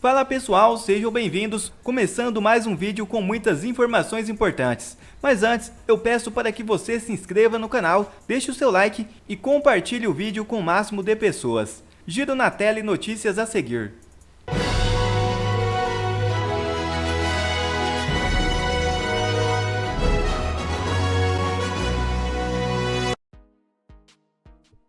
Fala pessoal, sejam bem-vindos, começando mais um vídeo com muitas informações importantes. Mas antes, eu peço para que você se inscreva no canal, deixe o seu like e compartilhe o vídeo com o máximo de pessoas. Giro na tela e notícias a seguir.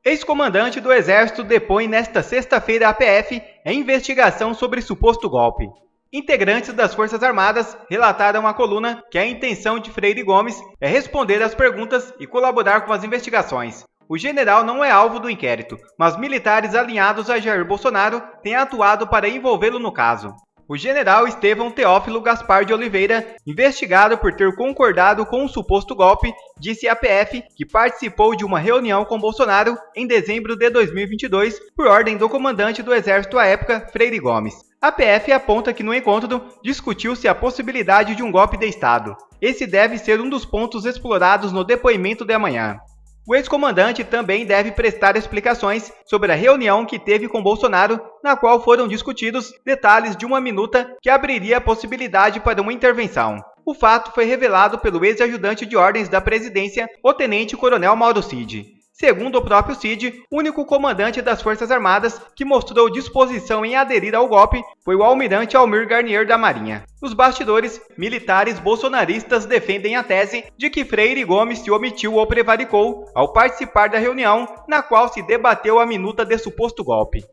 Ex-comandante do Exército depõe nesta sexta-feira à PF em investigação sobre suposto golpe. Integrantes das Forças Armadas relataram à coluna que a intenção de Freire Gomes é responder às perguntas e colaborar com as investigações. O general não é alvo do inquérito, mas militares alinhados a Jair Bolsonaro têm atuado para envolvê-lo no caso. O general Estevão Teófilo Gaspar de Oliveira, investigado por ter concordado com um suposto golpe, disse à PF que participou de uma reunião com Bolsonaro em dezembro de 2022 por ordem do comandante do Exército à época, Freire Gomes. A PF aponta que no encontro discutiu-se a possibilidade de um golpe de Estado. Esse deve ser um dos pontos explorados no depoimento de amanhã. O ex-comandante também deve prestar explicações sobre a reunião que teve com Bolsonaro, na qual foram discutidos detalhes de uma minuta que abriria a possibilidade para uma intervenção. O fato foi revelado pelo ex-ajudante de ordens da presidência, o tenente-coronel Mauro Cid. Segundo o próprio Cid, o único comandante das Forças Armadas que mostrou disposição em aderir ao golpe foi o almirante Almir Garnier da Marinha. Nos bastidores, militares bolsonaristas defendem a tese de que Freire Gomes se omitiu ou prevaricou ao participar da reunião na qual se debateu a minuta de suposto golpe.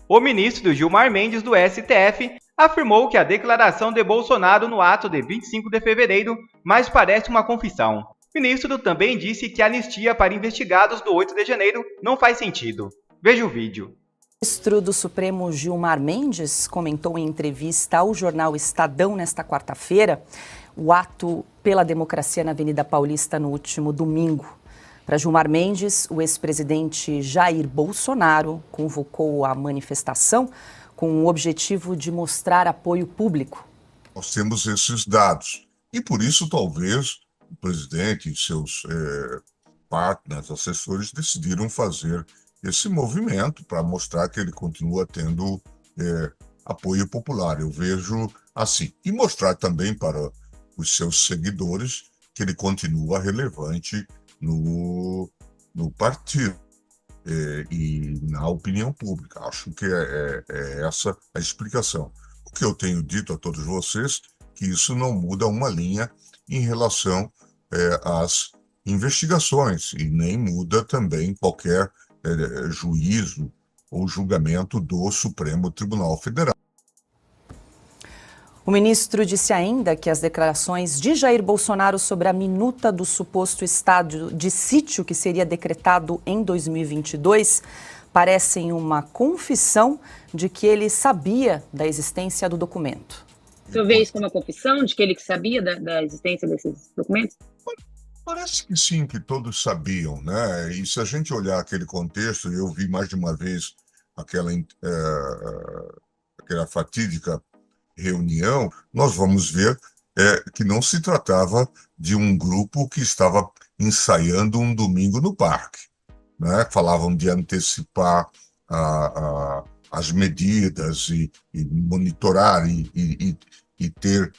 O ministro Gilmar Mendes do STF afirmou que a declaração de Bolsonaro no ato de 25 de fevereiro mais parece uma confissão. O ministro também disse que a anistia para investigados do 8 de janeiro não faz sentido. Veja o vídeo. O ministro do Supremo Gilmar Mendes comentou em entrevista ao jornal Estadão nesta quarta-feira o ato pela democracia na Avenida Paulista no último domingo. Para Gilmar Mendes, o ex-presidente Jair Bolsonaro convocou a manifestação com o objetivo de mostrar apoio público. Nós temos esses dados e por isso talvez o presidente e seus partners, assessores, decidiram fazer esse movimento para mostrar que ele continua tendo apoio popular. Eu vejo assim. E mostrar também para os seus seguidores que ele continua relevante no partido e na opinião pública. Acho que é essa a explicação. O que eu tenho dito a todos vocês que isso não muda uma linha em relação às investigações e nem muda também qualquer juízo ou julgamento do Supremo Tribunal Federal. O ministro disse ainda que as declarações de Jair Bolsonaro sobre a minuta do suposto estado de sítio que seria decretado em 2022 parecem uma confissão de que ele sabia da existência do documento. O senhor vê isso como uma confissão de que ele sabia da existência desses documentos? Parece que sim, que todos sabiam, né? E se a gente olhar aquele contexto, eu vi mais de uma vez aquela fatídica reunião, nós vamos ver que não se tratava de um grupo que estava ensaiando um domingo no parque, né? Falavam de antecipar as medidas e monitorar e ter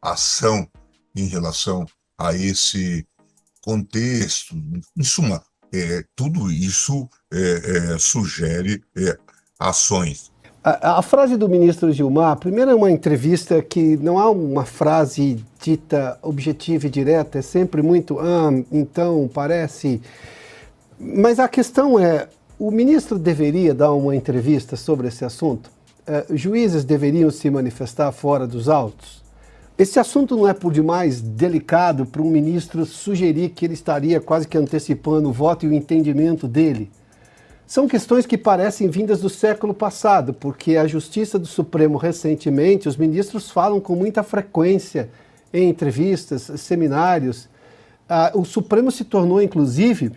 ação em relação a esse contexto. Em suma, tudo isso sugere ações. A frase do ministro Gilmar, primeiro é uma entrevista que não há uma frase dita objetiva e direta, é sempre muito, então, parece. Mas a questão é, o ministro deveria dar uma entrevista sobre esse assunto? Juízes deveriam se manifestar fora dos autos? Esse assunto não é por demais delicado para um ministro sugerir que ele estaria quase que antecipando o voto e o entendimento dele. São questões que parecem vindas do século passado, porque a Justiça do Supremo recentemente, os ministros falam com muita frequência em entrevistas, seminários. O Supremo se tornou, inclusive,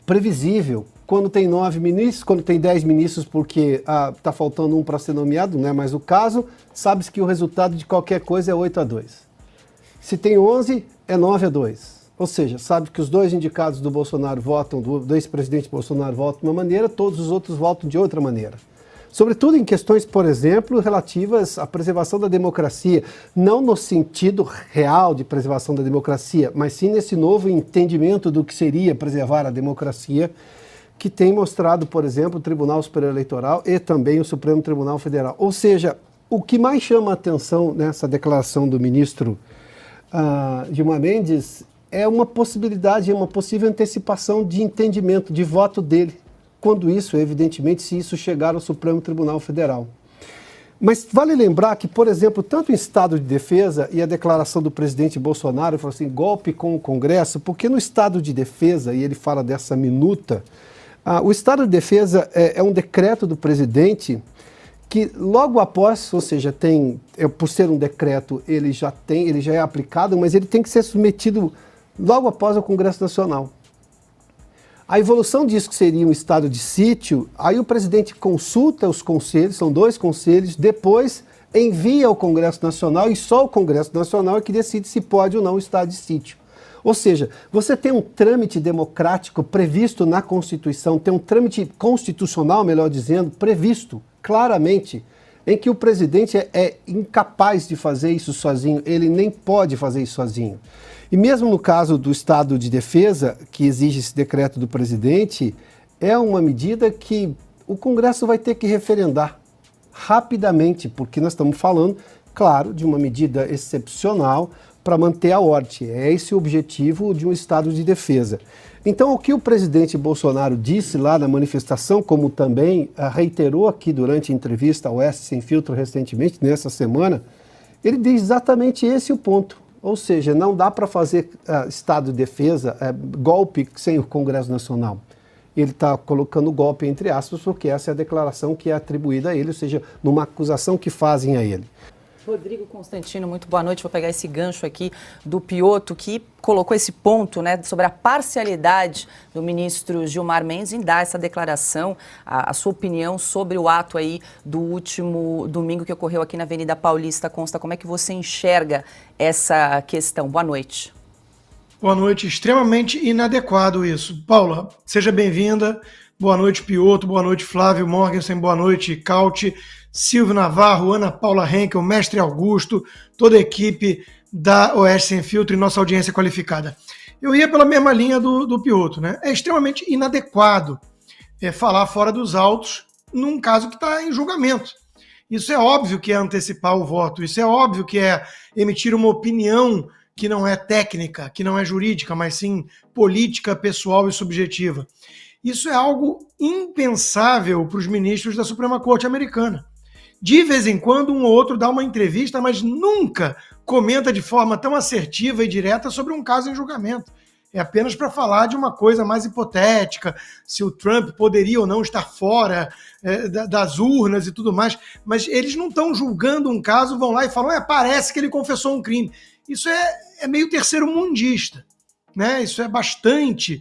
previsível. Quando tem 9 ministros, quando tem 10 ministros, porque está faltando um para ser nomeado, não é mais o caso, sabe-se que o resultado de qualquer coisa é 8-2. Se tem 11, é 9-2. Ou seja, sabe que os dois indicados do Bolsonaro votam, do ex-presidente Bolsonaro votam de uma maneira, todos os outros votam de outra maneira. sobretudo em questões, por exemplo, relativas à preservação da democracia, não no sentido real de preservação da democracia, mas sim nesse novo entendimento do que seria preservar a democracia, que tem mostrado, por exemplo, o Tribunal Superior Eleitoral e também o Supremo Tribunal Federal. Ou seja, o que mais chama a atenção nessa declaração do ministro Gilmar Mendes é uma possibilidade, uma possível antecipação de entendimento, de voto dele, quando isso, evidentemente, se isso chegar ao Supremo Tribunal Federal. Mas vale lembrar que, por exemplo, tanto em estado de defesa e a declaração do presidente Bolsonaro, falou assim, golpe com o Congresso, porque no estado de defesa, e ele fala dessa minuta, o estado de defesa é um decreto do presidente que logo após, ou seja, por ser um decreto, ele já é aplicado, mas ele tem que ser submetido logo após ao Congresso Nacional. A evolução disso que seria um estado de sítio, aí o presidente consulta os conselhos, são 2 conselhos, depois envia ao Congresso Nacional e só o Congresso Nacional é que decide se pode ou não o estado de sítio. Ou seja, você tem um trâmite democrático previsto na Constituição, tem um trâmite constitucional, melhor dizendo, previsto claramente, em que o presidente é incapaz de fazer isso sozinho, ele nem pode fazer isso sozinho. E mesmo no caso do estado de defesa, que exige esse decreto do presidente, é uma medida que o Congresso vai ter que referendar rapidamente, porque nós estamos falando, claro, de uma medida excepcional para manter a ordem. É esse o objetivo de um estado de defesa. Então, o que o presidente Bolsonaro disse lá na manifestação, como também reiterou aqui durante a entrevista ao Oeste Sem Filtro recentemente, nessa semana, ele diz exatamente esse o ponto. Ou seja, não dá para fazer estado de defesa, golpe sem o Congresso Nacional. Ele está colocando golpe entre aspas, porque essa é a declaração que é atribuída a ele, ou seja, numa acusação que fazem a ele. Rodrigo Constantino, muito boa noite. Vou pegar esse gancho aqui do Piotto, que colocou esse ponto, né, sobre a parcialidade do ministro Gilmar Mendes em dar essa declaração, a sua opinião sobre o ato aí do último domingo que ocorreu aqui na Avenida Paulista. Consta, como é que você enxerga essa questão? Boa noite. Boa noite, extremamente inadequado isso. Paula, seja bem-vinda. Boa noite, Piotto. Boa noite, Flávio Morgensen. Boa noite, Cauti. Silvio Navarro, Ana Paula Henkel, Mestre Augusto, toda a equipe da Oeste Sem Filtro e nossa audiência qualificada. Eu ia pela mesma linha do Piotto, né? É extremamente inadequado falar fora dos autos num caso que está em julgamento. Isso é óbvio que é antecipar o voto, isso é óbvio que é emitir uma opinião que não é técnica, que não é jurídica, mas sim política, pessoal e subjetiva. Isso é algo impensável para os ministros da Suprema Corte americana. De vez em quando, um ou outro dá uma entrevista, mas nunca comenta de forma tão assertiva e direta sobre um caso em julgamento. É apenas para falar de uma coisa mais hipotética, se o Trump poderia ou não estar fora das urnas e tudo mais. Mas eles não estão julgando um caso, vão lá e falam, parece que ele confessou um crime. Isso é meio terceiro-mundista, né? Isso é bastante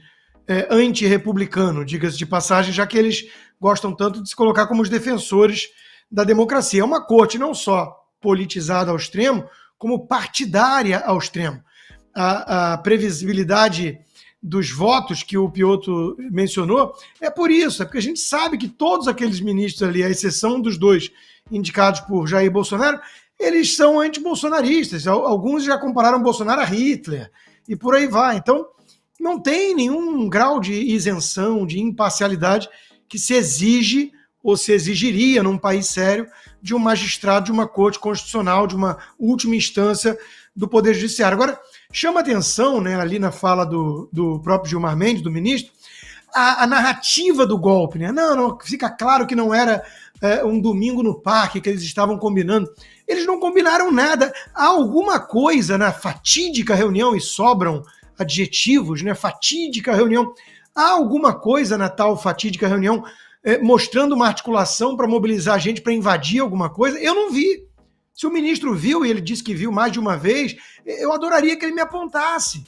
anti-republicano, diga-se de passagem, já que eles gostam tanto de se colocar como os defensores da democracia. É uma corte não só politizada ao extremo, como partidária ao extremo. A previsibilidade dos votos que o Piotto mencionou é por isso, é porque a gente sabe que todos aqueles ministros ali, à exceção dos 2 indicados por Jair Bolsonaro, eles são anti-bolsonaristas. Alguns já compararam Bolsonaro a Hitler e por aí vai. Então, não tem nenhum grau de isenção, de imparcialidade que se exige ou se exigiria num país sério de um magistrado de uma corte constitucional, de uma última instância do Poder Judiciário. Agora, chama atenção, né, ali na fala do próprio Gilmar Mendes, do ministro, a narrativa do golpe. Né? Não, fica claro que não era um domingo no parque que eles estavam combinando. Eles não combinaram nada. Há alguma coisa na fatídica reunião, e sobram adjetivos, né, fatídica reunião, há alguma coisa na tal fatídica reunião mostrando uma articulação para mobilizar a gente para invadir alguma coisa? Eu não vi. Se o ministro viu, e ele disse que viu mais de uma vez, eu adoraria que ele me apontasse.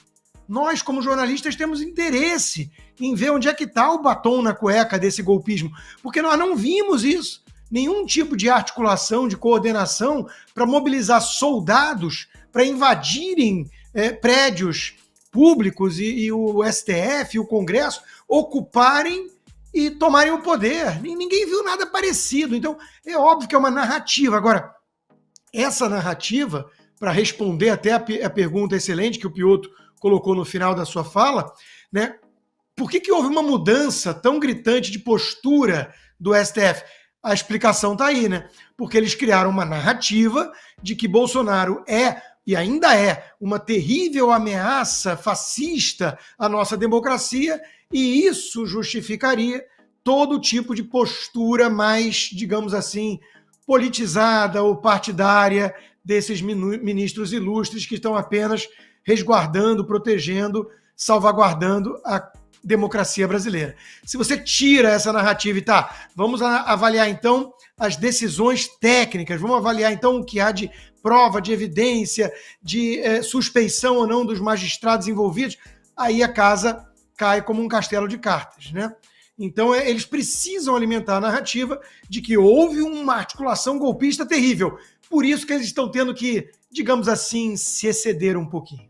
Nós, como jornalistas, temos interesse em ver onde é que está o batom na cueca desse golpismo, porque nós não vimos isso. Nenhum tipo de articulação, de coordenação para mobilizar soldados para invadirem prédios públicos e o STF e o Congresso ocuparem e tomarem o poder. Ninguém viu nada parecido. Então, é óbvio que é uma narrativa. Agora, essa narrativa, para responder até a pergunta excelente que o Piotr colocou no final da sua fala, né? Por que houve uma mudança tão gritante de postura do STF? A explicação está aí, né? Porque eles criaram uma narrativa de que Bolsonaro é, e ainda é, uma terrível ameaça fascista à nossa democracia, e isso justificaria todo tipo de postura mais, digamos assim, politizada ou partidária desses ministros ilustres que estão apenas resguardando, protegendo, salvaguardando a democracia brasileira. Se você tira essa narrativa e vamos avaliar então as decisões técnicas, vamos avaliar então o que há de prova, de evidência, de suspeição ou não dos magistrados envolvidos, aí a casa cai como um castelo de cartas, né? Então eles precisam alimentar a narrativa de que houve uma articulação golpista terrível. Por isso que eles estão tendo que, digamos assim, se exceder um pouquinho.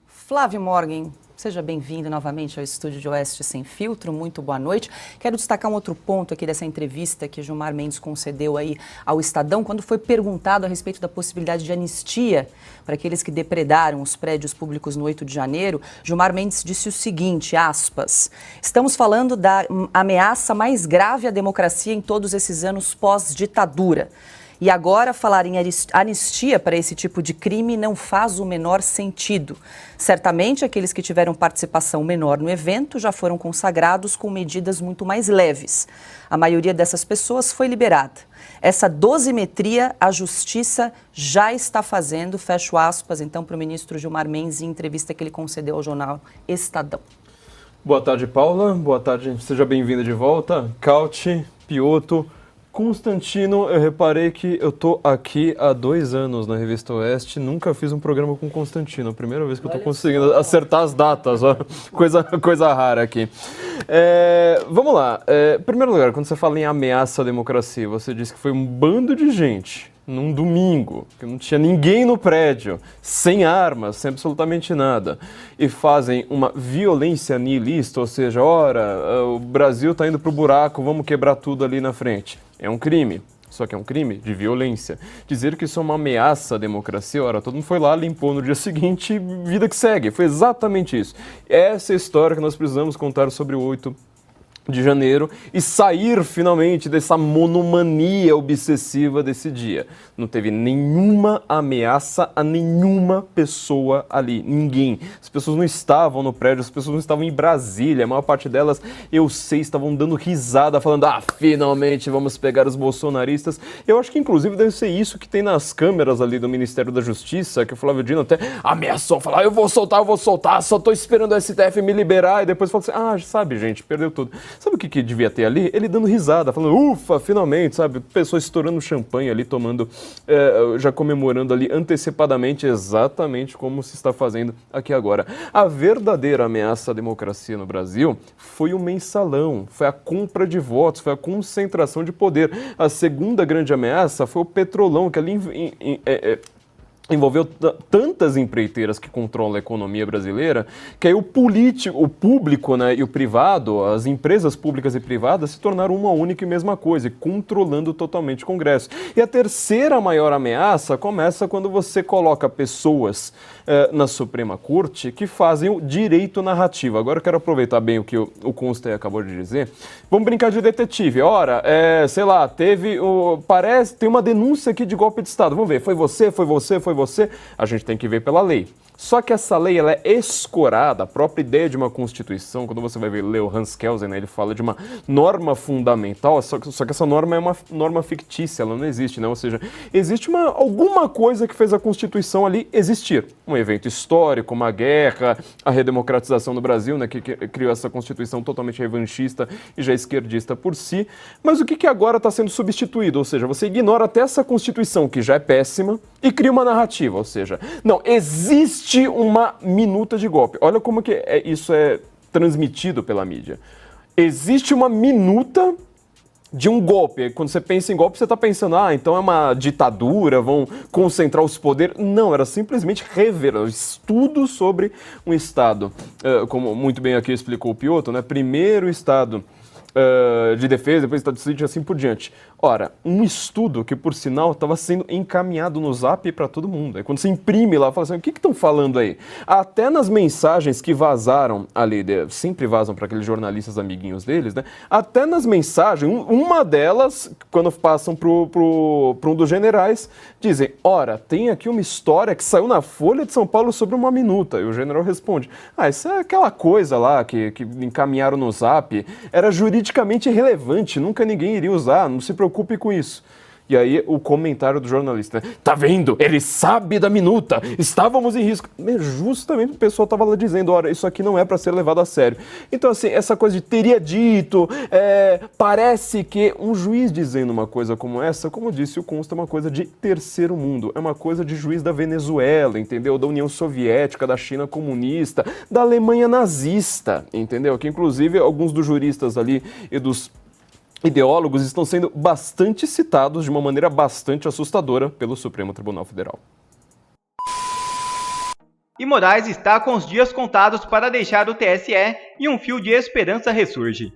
Flávio Morgan, seja bem-vindo novamente ao estúdio de Oeste Sem Filtro, muito boa noite. Quero destacar um outro ponto aqui dessa entrevista que Gilmar Mendes concedeu aí ao Estadão, quando foi perguntado a respeito da possibilidade de anistia para aqueles que depredaram os prédios públicos no 8 de janeiro, Gilmar Mendes disse o seguinte, aspas, estamos falando da ameaça mais grave à democracia em todos esses anos pós-ditadura. E agora falar em anistia para esse tipo de crime não faz o menor sentido. Certamente aqueles que tiveram participação menor no evento já foram consagrados com medidas muito mais leves. A maioria dessas pessoas foi liberada. Essa dosimetria a justiça já está fazendo, fecho aspas, então, para o ministro Gilmar Mendes em entrevista que ele concedeu ao jornal Estadão. Boa tarde, Paula. Boa tarde, seja bem-vinda de volta. Cauti, Piotr, Constantino, eu reparei que eu tô aqui há 2 anos na Revista Oeste, nunca fiz um programa com Constantino, a primeira vez que eu tô conseguindo acertar as datas, ó, coisa rara aqui. Vamos lá, em primeiro lugar, quando você fala em ameaça à democracia, você disse que foi um bando de gente num domingo, que não tinha ninguém no prédio, sem armas, sem absolutamente nada, e fazem uma violência nihilista, ou seja, ora, o Brasil tá indo pro buraco, vamos quebrar tudo ali na frente. É um crime, só que é um crime de violência. Dizer que isso é uma ameaça à democracia, ora, todo mundo foi lá, limpou no dia seguinte, vida que segue. Foi exatamente isso. Essa é a história que nós precisamos contar sobre o 8 de janeiro e sair finalmente dessa monomania obsessiva desse dia. Não teve nenhuma ameaça a nenhuma pessoa ali, ninguém. As pessoas não estavam no prédio, as pessoas não estavam em Brasília, a maior parte delas, eu sei, estavam dando risada, falando, finalmente vamos pegar os bolsonaristas. Eu acho que inclusive deve ser isso que tem nas câmeras ali do Ministério da Justiça, que o Flávio Dino até ameaçou, falar, eu vou soltar, só tô esperando o STF me liberar, e depois falou assim, sabe gente, perdeu tudo. Sabe o que devia ter ali? Ele dando risada, falando, ufa, finalmente, sabe? Pessoas estourando champanhe ali, tomando, já comemorando ali antecipadamente, exatamente como se está fazendo aqui agora. A verdadeira ameaça à democracia no Brasil foi o mensalão, foi a compra de votos, foi a concentração de poder. A segunda grande ameaça foi o petrolão, que ali envolveu tantas empreiteiras que controlam a economia brasileira, que aí o público, né, e o privado, as empresas públicas e privadas se tornaram uma única e mesma coisa, controlando totalmente o Congresso. E a terceira maior ameaça começa quando você coloca pessoas na Suprema Corte que fazem o direito narrativo. Agora eu quero aproveitar bem o que o Conste acabou de dizer. Vamos brincar de detetive. Ora, sei lá, tem uma denúncia aqui de golpe de Estado. Vamos ver, foi você? A gente tem que ver pela lei. Só que essa lei ela é escorada, a própria ideia de uma Constituição, quando você vai ler o Hans Kelsen, né, ele fala de uma norma fundamental, só que essa norma é uma norma fictícia, ela não existe, né? Ou seja, existe alguma coisa que fez a Constituição ali existir. Um evento histórico, uma guerra, a redemocratização do Brasil, né, que criou essa Constituição totalmente revanchista e já esquerdista por si. Mas o que agora está sendo substituído? Ou seja, você ignora até essa Constituição, que já é péssima, e cria uma narrativa, ou seja, não, existe uma minuta de golpe. Olha como que isso é transmitido pela mídia. Existe uma minuta de um golpe. Quando você pensa em golpe, você está pensando, então é uma ditadura, vão concentrar os poderes. Não, era simplesmente rever, estudo sobre um Estado. Como muito bem aqui explicou o Piotr, né? Primeiro Estado de defesa, depois Estado de sítio e assim por diante. Ora, um estudo que, por sinal, estava sendo encaminhado no Zap para todo mundo. Aí quando você imprime lá, fala assim, o que estão falando aí? Até nas mensagens que vazaram ali, sempre vazam para aqueles jornalistas amiguinhos deles, né? Até nas mensagens, uma delas, quando passam para um dos generais, dizem, ora, tem aqui uma história que saiu na Folha de São Paulo sobre uma minuta. E o general responde, isso é aquela coisa lá que encaminharam no Zap, era juridicamente irrelevante, nunca ninguém iria usar, não se preocupe com isso. E aí o comentário do jornalista, né? Tá vendo? Ele sabe da minuta, estávamos em risco. Justamente o pessoal estava lá dizendo, ora, isso aqui não é para ser levado a sério. Então assim, essa coisa de teria dito, parece que um juiz dizendo uma coisa como essa, como disse o Consta, é uma coisa de terceiro mundo, é uma coisa de juiz da Venezuela, entendeu? Da União Soviética, da China comunista, da Alemanha nazista, entendeu? Que inclusive alguns dos juristas ali e dos ideólogos estão sendo bastante citados de uma maneira bastante assustadora pelo Supremo Tribunal Federal. E Moraes está com os dias contados para deixar o TSE e um fio de esperança ressurge.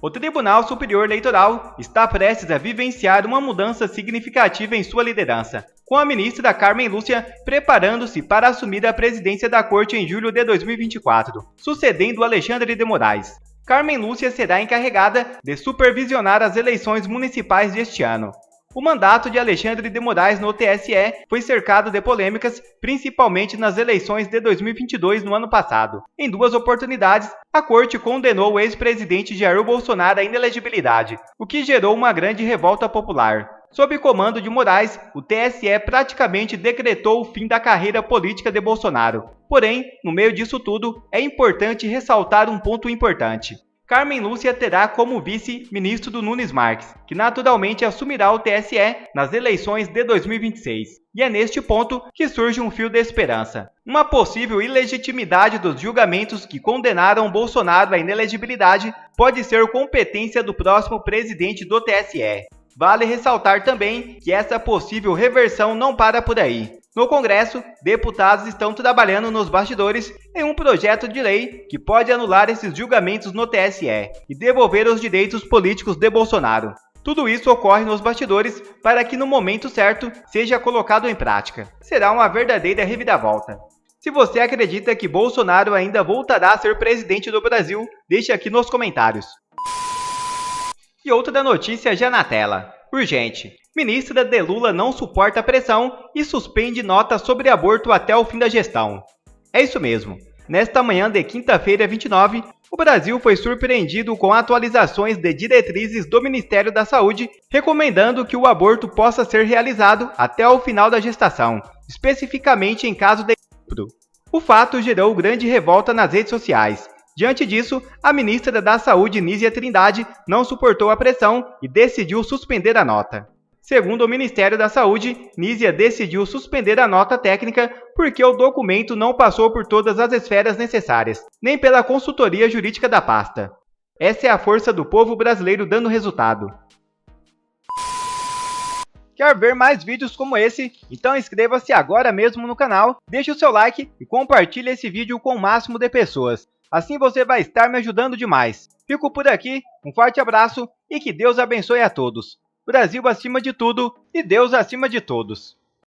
O Tribunal Superior Eleitoral está prestes a vivenciar uma mudança significativa em sua liderança, com a ministra Carmen Lúcia preparando-se para assumir a presidência da Corte em julho de 2024, sucedendo Alexandre de Moraes. Carmen Lúcia será encarregada de supervisionar as eleições municipais deste ano. O mandato de Alexandre de Moraes no TSE foi cercado de polêmicas, principalmente nas eleições de 2022 no ano passado. Em 2 oportunidades, a Corte condenou o ex-presidente Jair Bolsonaro à inelegibilidade, o que gerou uma grande revolta popular. Sob comando de Moraes, o TSE praticamente decretou o fim da carreira política de Bolsonaro. Porém, no meio disso tudo, é importante ressaltar um ponto importante. Carmen Lúcia terá como vice-ministro do Nunes Marques, que naturalmente assumirá o TSE nas eleições de 2026. E é neste ponto que surge um fio de esperança. Uma possível ilegitimidade dos julgamentos que condenaram Bolsonaro à inelegibilidade pode ser competência do próximo presidente do TSE. Vale ressaltar também que essa possível reversão não para por aí. No Congresso, deputados estão trabalhando nos bastidores em um projeto de lei que pode anular esses julgamentos no TSE e devolver os direitos políticos de Bolsonaro. Tudo isso ocorre nos bastidores para que no momento certo seja colocado em prática. Será uma verdadeira reviravolta. Se você acredita que Bolsonaro ainda voltará a ser presidente do Brasil, deixe aqui nos comentários. E outra notícia já na tela. Urgente. Ministra de Lula não suporta a pressão e suspende nota sobre aborto até o fim da gestão. É isso mesmo. Nesta manhã de quinta-feira 29, o Brasil foi surpreendido com atualizações de diretrizes do Ministério da Saúde, recomendando que o aborto possa ser realizado até o final da gestação, especificamente em caso de estupro. O fato gerou grande revolta nas redes sociais. Diante disso, a ministra da Saúde, Nízia Trindade, não suportou a pressão e decidiu suspender a nota. Segundo o Ministério da Saúde, Nízia decidiu suspender a nota técnica porque o documento não passou por todas as esferas necessárias, nem pela consultoria jurídica da pasta. Essa é a força do povo brasileiro dando resultado. Quer ver mais vídeos como esse? Então inscreva-se agora mesmo no canal, deixe o seu like e compartilhe esse vídeo com o máximo de pessoas. Assim você vai estar me ajudando demais. Fico por aqui, um forte abraço e que Deus abençoe a todos. Brasil acima de tudo e Deus acima de todos.